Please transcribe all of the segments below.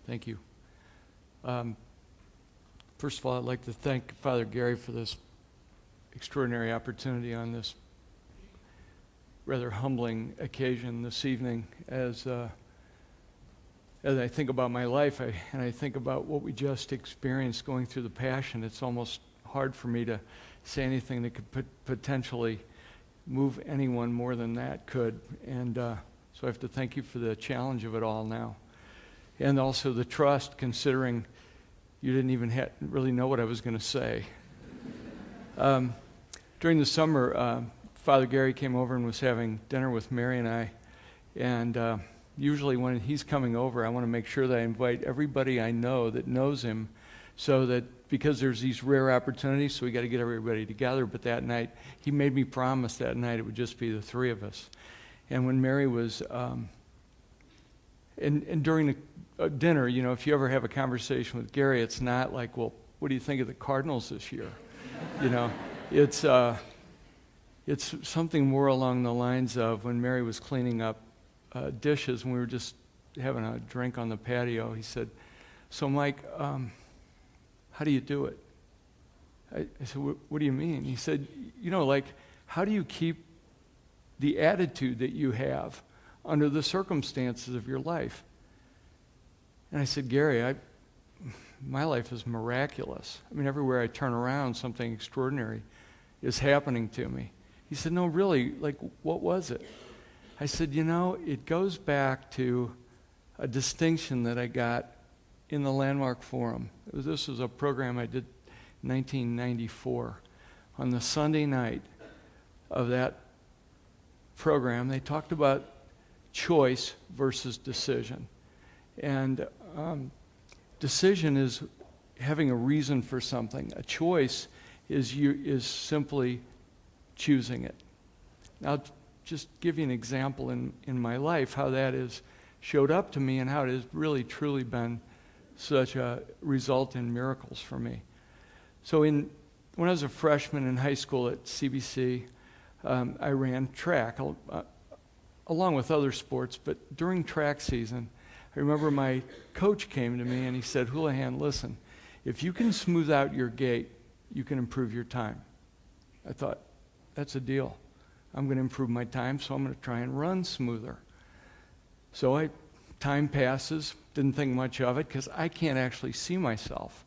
Thank you. First of all, I'd like to thank Father Gary for this extraordinary opportunity on this rather humbling occasion this evening. As I think about my life and I think about what we just experienced going through the Passion, it's almost hard for me to say anything that could potentially move anyone more than that could. And so I have to thank you for the challenge of it all now. And also the trust, considering you didn't even really know what I was going to say. During the summer, Father Gary came over and was having dinner with Mary and I. And usually when he's coming over, I want to make sure that I invite everybody I know that knows him, so that, because there's these rare opportunities, so we got to get everybody together. But that night, he made me promise that night it would just be the three of us. And when Mary was, and during the dinner, you know, if you ever have a conversation with Gary, it's not like, well, what do you think of the Cardinals this year? You know, it's something more along the lines of when Mary was cleaning up dishes and we were just having a drink on the patio. He said, "So Mike, how do you do it?" I said, what do you mean? He said, you know, like, how do you keep the attitude that you have under the circumstances of your life? And I said, Gary, my life is miraculous. I mean, everywhere I turn around, something extraordinary is happening to me. He said, no, really, like, what was it? I said, you know, it goes back to a distinction that I got in the Landmark Forum. This was a program I did in 1994. On the Sunday night of that program, they talked about choice versus decision. And decision is having a reason for something. A choice is simply choosing it. Now, I'll just give you an example in my life how that has showed up to me and how it has really truly been such a result in miracles for me. So when I was a freshman in high school at CBC, I ran track along with other sports, but during track season, I remember my coach came to me and he said, Houlihan, listen, if you can smooth out your gait, you can improve your time. I thought, that's a deal. I'm going to improve my time, so I'm going to try and run smoother. So time passes, didn't think much of it because I can't actually see myself.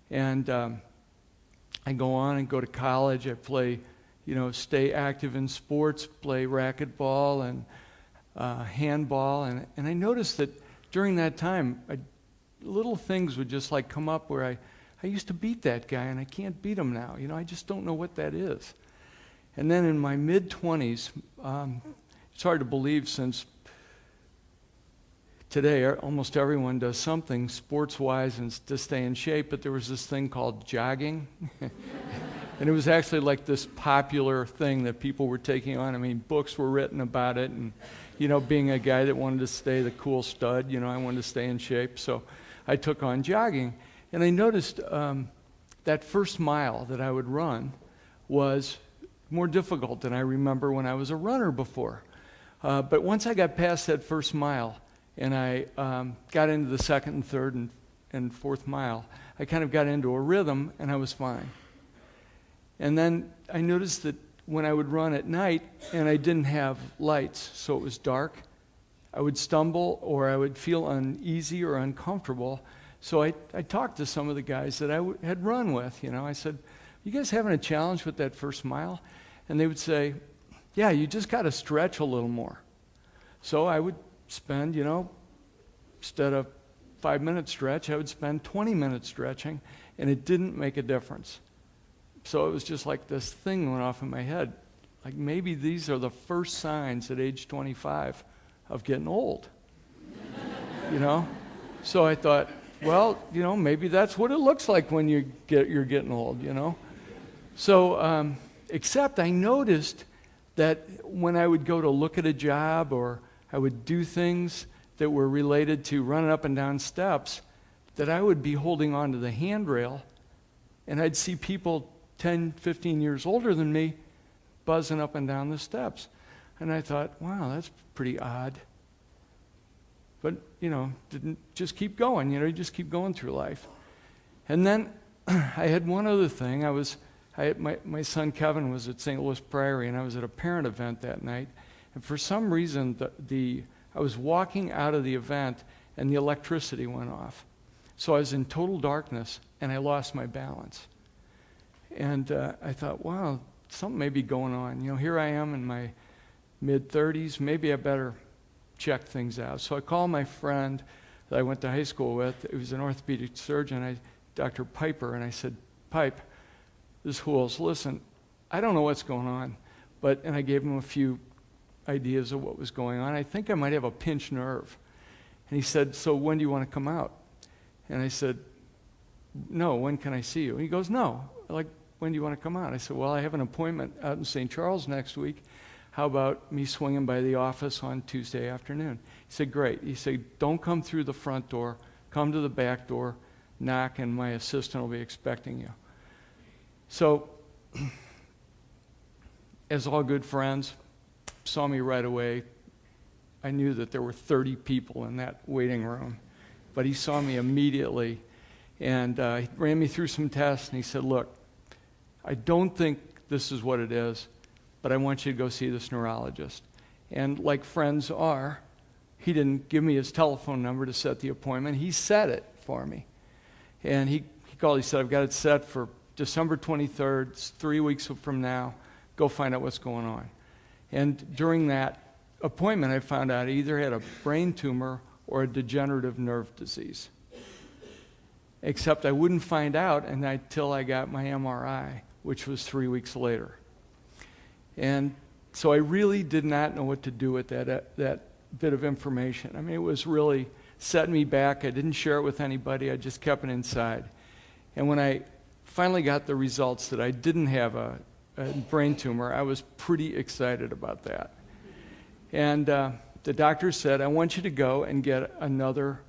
And I go on and go to college. I play, stay active in sports, play racquetball and handball. And I noticed that during that time, little things would just like come up where I used to beat that guy and I can't beat him now. I just don't know what that is. And then in my mid-20s, it's hard to believe since today almost everyone does something sports-wise and to stay in shape, but there was this thing called jogging. And it was actually like this popular thing that people were taking on. I mean, books were written about it, and, being a guy that wanted to stay the cool stud, I wanted to stay in shape, so I took on jogging. And I noticed that first mile that I would run was more difficult than I remember when I was a runner before. But once I got past that first mile and I got into the second and third and fourth mile, I kind of got into a rhythm and I was fine. And then I noticed that when I would run at night and I didn't have lights, so it was dark, I would stumble or I would feel uneasy or uncomfortable. So I talked to some of the guys that I had run with. I said, you guys having a challenge with that first mile? And they would say, yeah, you just got to stretch a little more. So I would spend, instead of 5-minute stretch, I would spend 20 minutes stretching, and it didn't make a difference. So it was just like this thing went off in my head. Like maybe these are the first signs at age 25 of getting old. So I thought, well, maybe that's what it looks like when you're getting old, So, except I noticed that when I would go to look at a job or I would do things that were related to running up and down steps, that I would be holding on to the handrail and I'd see people 10, 15 years older than me buzzing up and down the steps. And I thought, wow, that's pretty odd. But, didn't just keep going. You just keep going through life. And then I had one other thing. My son Kevin was at St. Louis Priory, and I was at a parent event that night. And for some reason, I was walking out of the event, and the electricity went off. So I was in total darkness, and I lost my balance. And I thought, wow, something may be going on. Here I am in my mid-30s. Maybe I better check things out. So I called my friend that I went to high school with. He was an orthopedic surgeon, Dr. Piper, and I said, Pipe, this Houlihan, listen, I don't know what's going on, and I gave him a few ideas of what was going on. I think I might have a pinched nerve. And he said, so when do you want to come out? And I said, no, when can I see you? And he goes, no, when do you want to come out? I said, well, I have an appointment out in St. Charles next week. How about me swinging by the office on Tuesday afternoon? He said, great. He said, don't come through the front door. Come to the back door, knock, and my assistant will be expecting you. So, as all good friends, saw me right away. I knew that there were 30 people in that waiting room, but he saw me immediately, and he ran me through some tests, and he said, look, I don't think this is what it is, but I want you to go see this neurologist. And like friends are, he didn't give me his telephone number to set the appointment. He set it for me. And he called, he said, I've got it set for December 23rd, it's 3 weeks from now. Go find out what's going on. And during that appointment, I found out I either had a brain tumor or a degenerative nerve disease. Except I wouldn't find out until I got my MRI, which was 3 weeks later. And so I really did not know what to do with that bit of information. I mean, it was really setting me back. I didn't share it with anybody. I just kept it inside. And when I finally got the results that I didn't have a brain tumor, I was pretty excited about that. And the doctor said, I want you to go and get another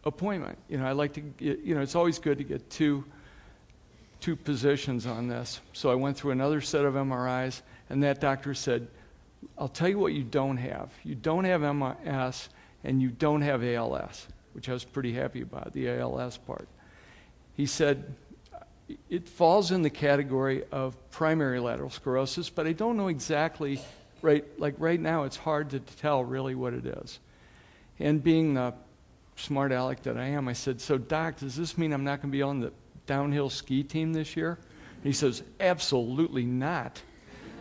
appointment. I like to get, it's always good to get two positions on this. So I went through another set of MRIs, and that doctor said, I'll tell you what you don't have. You don't have MS, and you don't have ALS, which I was pretty happy about, the ALS part. He said, it falls in the category of primary lateral sclerosis, but I don't know exactly, right now it's hard to tell really what it is. And being the smart aleck that I am, I said, so doc, does this mean I'm not going to be on the downhill ski team this year? And he says, absolutely not.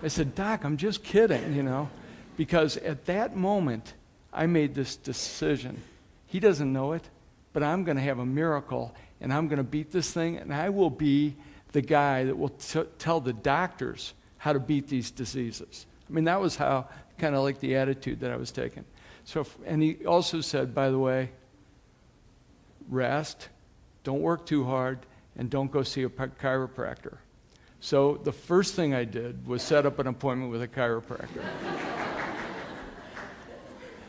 I said, doc, I'm just kidding, because at that moment, I made this decision. He doesn't know it, but I'm going to have a miracle, and I'm going to beat this thing, and I will be the guy that will tell the doctors how to beat these diseases. I mean, that was how, kind of like the attitude that I was taking. So, and he also said, by the way, rest, don't work too hard, and don't go see a chiropractor. So the first thing I did was set up an appointment with a chiropractor.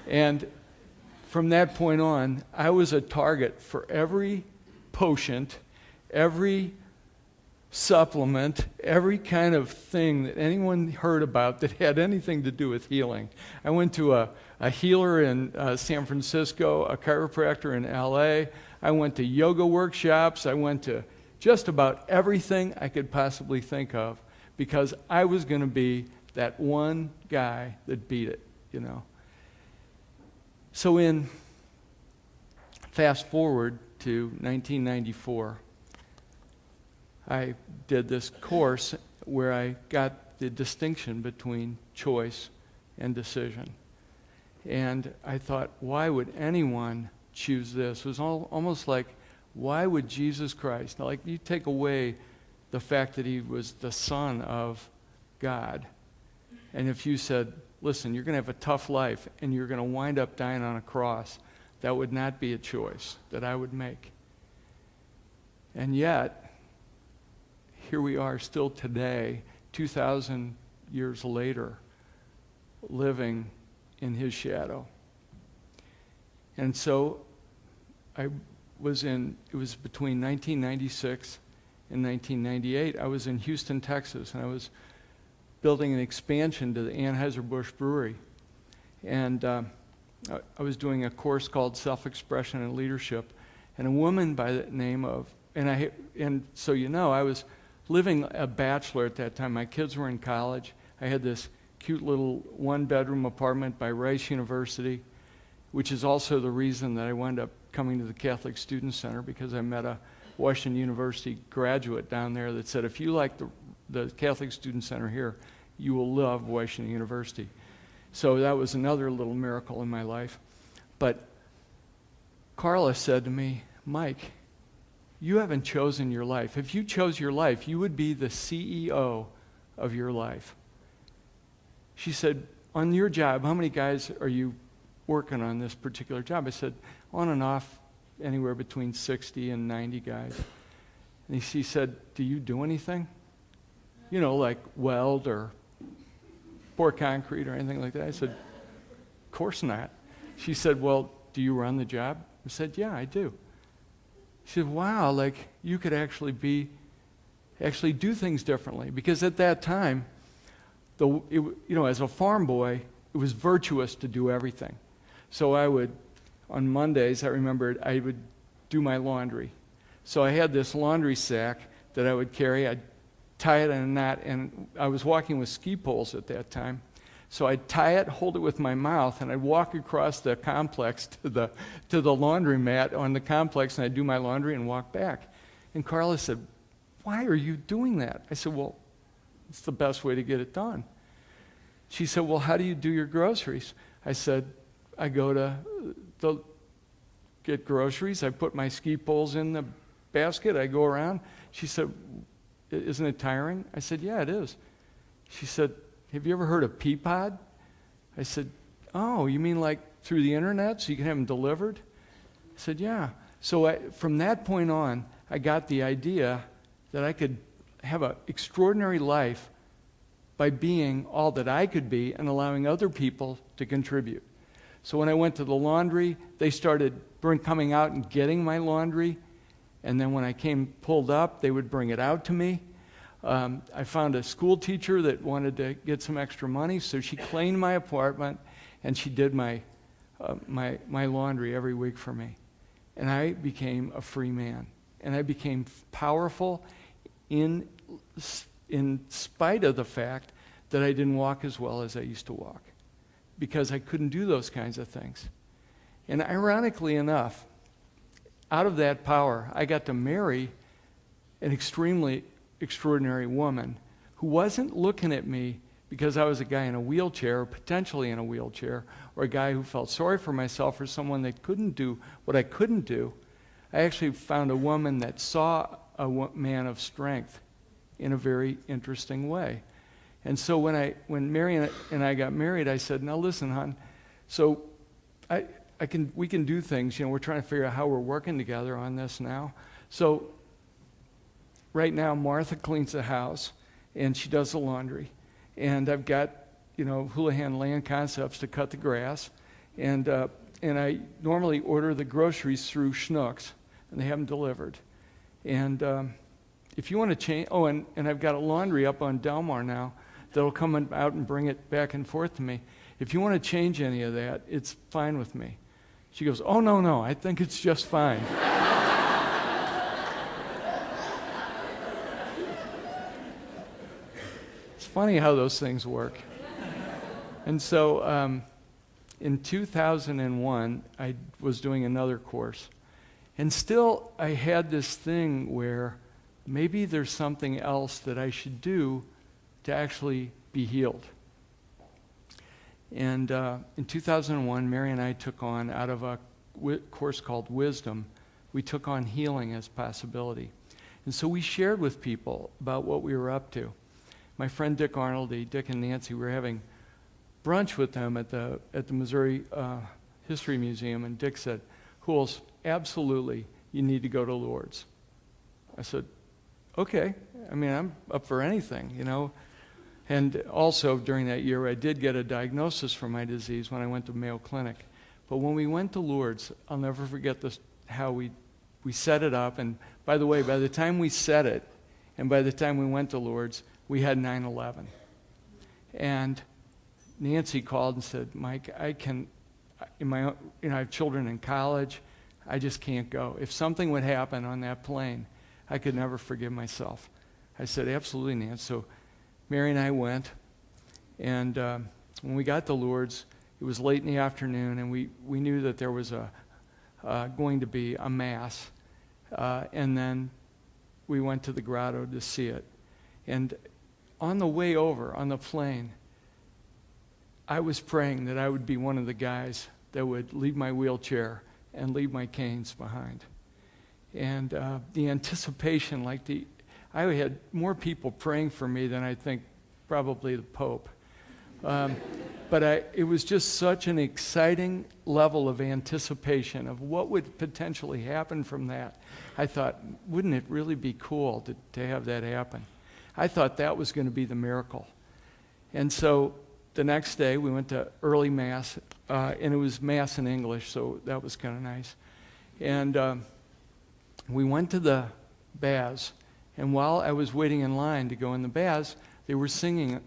And from that point on, I was a target for every potent, every supplement, every kind of thing that anyone heard about that had anything to do with healing. I went to a healer in San Francisco, a chiropractor in LA. I went to yoga workshops. I went to just about everything I could possibly think of because I was going to be that one guy that beat it, So fast forward to 1994, I did this course where I got the distinction between choice and decision. And I thought, why would anyone choose this? It was almost like, why would Jesus Christ, like you take away the fact that he was the Son of God, and if you said, listen, you're going to have a tough life and you're going to wind up dying on a cross, that would not be a choice that I would make. And yet, here we are still today, 2,000 years later, living in his shadow. And so it was between 1996 and 1998. I was in Houston, Texas, and I was building an expansion to the Anheuser-Busch brewery. And I was doing a course called Self-Expression and Leadership, and a woman by the name of, and so I was living a bachelor at that time. My kids were in college. I had this cute little one-bedroom apartment by Rice University, which is also the reason that I wound up coming to the Catholic Student Center, because I met a Washington University graduate down there that said, if you like the Catholic Student Center here, you will love Washington University. So that was another little miracle in my life. But Carla said to me, Mike, you haven't chosen your life. If you chose your life, you would be the CEO of your life. She said, on your job, how many guys are you working on this particular job? I said, on and off, anywhere between 60 and 90 guys. And she said, do you do anything? Like weld or pour concrete or anything like that? I said, of course not. She said, well, do you run the job? I said, yeah, I do. She said, wow, like you could actually do things differently. Because at that time, as a farm boy, it was virtuous to do everything. So I would, on Mondays, I remembered I would do my laundry. So I had this laundry sack that I would carry. I'd tie it in a knot, and I was walking with ski poles at that time. So I'd tie it, hold it with my mouth, and I'd walk across the complex to the laundromat on the complex, and I'd do my laundry and walk back. And Carla said, why are you doing that? I said, well, it's the best way to get it done. She said, well, how do you do your groceries? I said, I go to get groceries. I put my ski poles in the basket. I go around. She said, isn't it tiring? I said, yeah, it is. She said, have you ever heard of Peapod? I said, oh, you mean like through the internet so you can have them delivered? I said, yeah. So from that point on, I got the idea that I could have an extraordinary life by being all that I could be and allowing other people to contribute. So when I went to the laundry, they started coming out and getting my laundry. And then when I came pulled up, they would bring it out to me. I found a school teacher that wanted to get some extra money, so she cleaned my apartment, and she did my laundry every week for me. And I became a free man. And I became powerful in spite of the fact that I didn't walk as well as I used to walk, because I couldn't do those kinds of things. And ironically enough, out of that power, I got to marry an extremely extraordinary woman who wasn't looking at me because I was a guy in a wheelchair, or potentially in a wheelchair, or a guy who felt sorry for myself, or someone that couldn't do what I couldn't do. I actually found a woman that saw a man of strength in a very interesting way. And so when Mary and I got married, I said, now listen, hon, so we can do things. We're trying to figure out how we're working together on this now. So right now, Martha cleans the house, and she does the laundry. And I've got, Houlihan Land Concepts to cut the grass. And I normally order the groceries through Schnucks, and they have them delivered. And if you want to change, and I've got a laundry up on Delmar now that'll come out and bring it back and forth to me. If you want to change any of that, it's fine with me. She goes, oh, no, I think it's just fine. It's funny how those things work. And so in 2001, I was doing another course. And still, I had this thing where maybe there's something else that I should do to actually be healed. And in 2001, Mary and I took on, out of a course called Wisdom, we took on healing as possibility. And so we shared with people about what we were up to. My friend Dick Arnoldy, Dick and Nancy, we were having brunch with them at the Missouri History Museum, and Dick said, Houls, absolutely, you need to go to Lourdes. I said, okay. I'm up for anything, And also during that year, I did get a diagnosis for my disease when I went to Mayo Clinic. But when we went to Lourdes, I'll never forget this, how we set it up. And by the way, by the time we set it, and by the time we went to Lourdes, we had 9/11. And Nancy called and said, Mike, I have children in college. I just can't go. If something would happen on that plane, I could never forgive myself. I said, absolutely, Nan. So Mary and I went, and when we got to Lourdes, it was late in the afternoon, and we knew that there was going to be a mass, and then we went to the grotto to see it. And on the way over, on the plane, I was praying that I would be one of the guys that would leave my wheelchair and leave my canes behind. And the anticipation, I had more people praying for me than I think probably the Pope. But it was just such an exciting level of anticipation of what would potentially happen from that. I thought, wouldn't it really be cool to have that happen? I thought that was going to be the miracle. And so the next day we went to early Mass, and it was Mass in English, so that was kind of nice. And we went to the baths, and while I was waiting in line to go in the baths, they were singing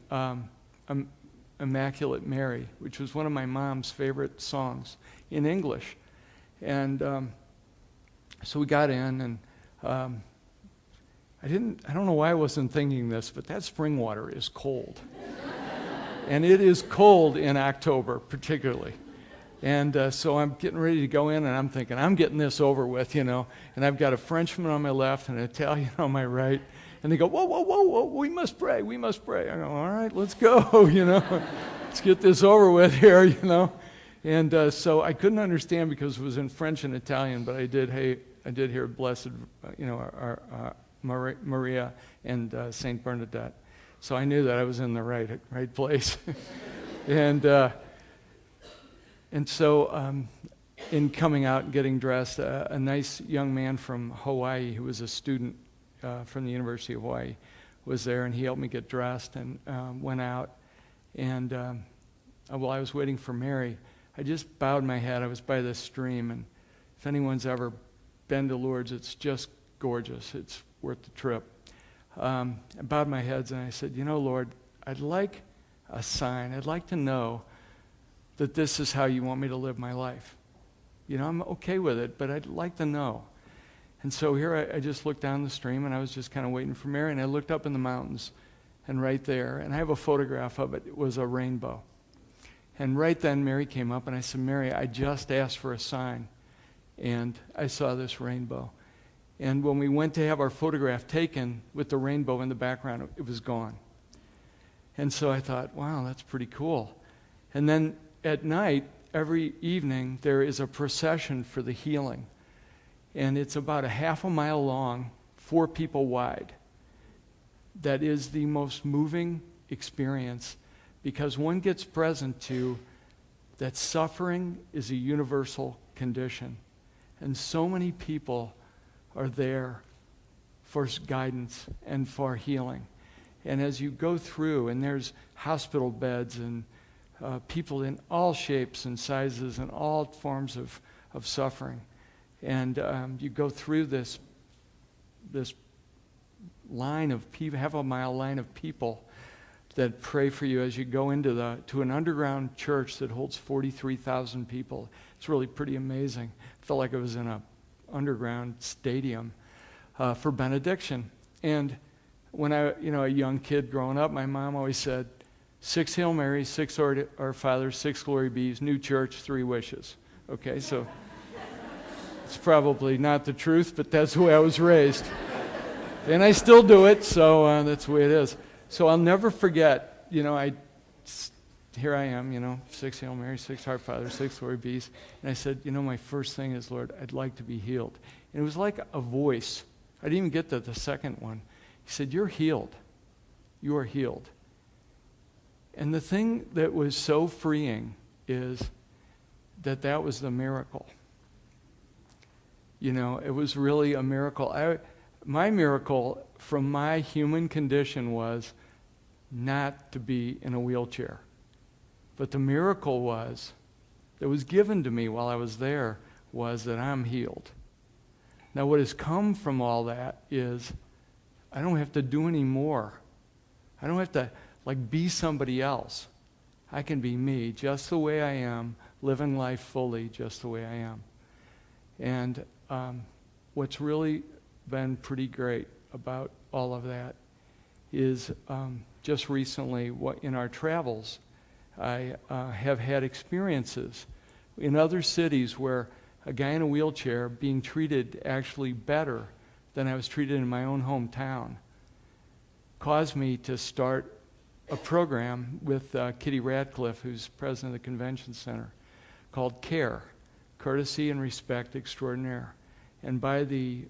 Immaculate Mary, which was one of my mom's favorite songs in English. And so we got in, and I don't know why I wasn't thinking this, but that spring water is cold. And it is cold in October, particularly. And so I'm getting ready to go in, and I'm thinking, I'm getting this over with, and I've got a Frenchman on my left and an Italian on my right. And they go, whoa, whoa, whoa, whoa, we must pray. I go, all right, let's go, Let's get this over with here, And so I couldn't understand because it was in French and Italian, but I did hear Blessed, Maria and Saint Bernadette. So I knew that I was in the right place. And so in coming out and getting dressed, a nice young man from Hawaii who was a student from the University of Hawaii was there, and he helped me get dressed and went out. And while I was waiting for Mary, I just bowed my head. I was by the stream, and if anyone's ever been to Lourdes, it's just gorgeous. It's worth the trip. I bowed my head and I said, Lord, I'd like a sign. I'd like to know that this is how you want me to live my life. I'm okay with it, but I'd like to know. And so here I just looked down the stream, and I was just kind of waiting for Mary, and I looked up in the mountains, and right there, and I have a photograph of it, it was a rainbow. And right then Mary came up, and I said, Mary, I just asked for a sign, and I saw this rainbow. And when we went to have our photograph taken with the rainbow in the background, it was gone. And so I thought, wow, that's pretty cool. And then at night, every evening, there is a procession for the healing. And it's about a half a mile long, 4 people wide. That is the most moving experience because one gets present to that suffering is a universal condition. And so many people are there for guidance and for healing. And as you go through, and there's hospital beds and people in all shapes and sizes and all forms of suffering. And you go through this line of people, half a mile line of people that pray for you as you go into to an underground church that holds 43,000 people. It's really pretty amazing. I felt like I was in an underground stadium for benediction. And when a young kid growing up, my mom always said, 6 Hail Marys, 6 Our Fathers, 6 Glory Bees, new church, 3 wishes. Okay, so it's probably not the truth, but that's the way I was raised. And I still do it, so that's the way it is. So I'll never forget, here I am, 6 Hail Marys, 6 Our Fathers, 6 Glory Bees. And I said, my first thing is, Lord, I'd like to be healed. And it was like a voice. I didn't even get to the second one. He said, you're healed. You are healed. And the thing that was so freeing is that was the miracle. It was really a miracle. My miracle from my human condition was not to be in a wheelchair. But the miracle that was given to me while I was there was that I'm healed. Now what has come from all that is I don't have to do any more. I don't have to be somebody else. I can be me just the way I am living life fully just the way I am. And what's really been pretty great about all of that is just recently, in our travels, I have had experiences in other cities where a guy in a wheelchair being treated actually better than I was treated in my own hometown caused me to start a program with Kitty Ratcliffe, who's president of the convention center, called CARE, Courtesy and Respect Extraordinaire. And by the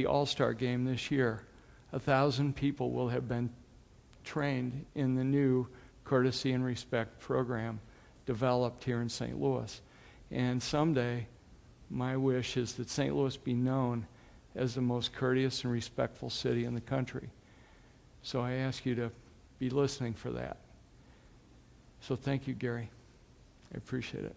All-Star game this year, 1,000 people will have been trained in the new Courtesy and Respect program developed here in St. Louis. And someday, my wish is that St. Louis be known as the most courteous and respectful city in the country. So I ask you to be listening for that. So thank you, Gary. I appreciate it.